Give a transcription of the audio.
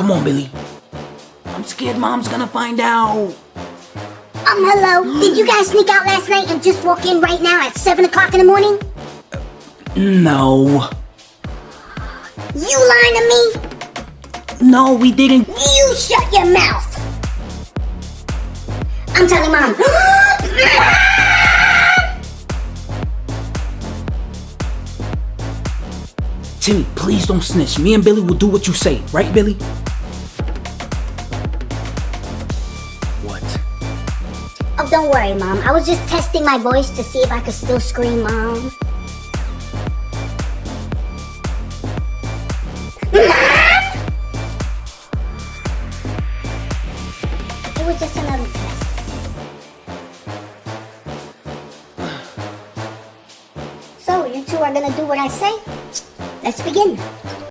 Come on, Billy. I'm scared Mom's gonna find out. Hello. Did you guys sneak out last night and just walk in right now at 7 o'clock in the morning? No. You lying to me? No, we didn't. You shut your mouth. I'm telling Mom. Timmy, please don't snitch. Me and Billy will do what you say. Right, Billy? What? Oh, don't worry, Mom. I was just testing my voice to see if I could still scream, Mom. It was just another test. So, you two are gonna do what I say? Let's begin.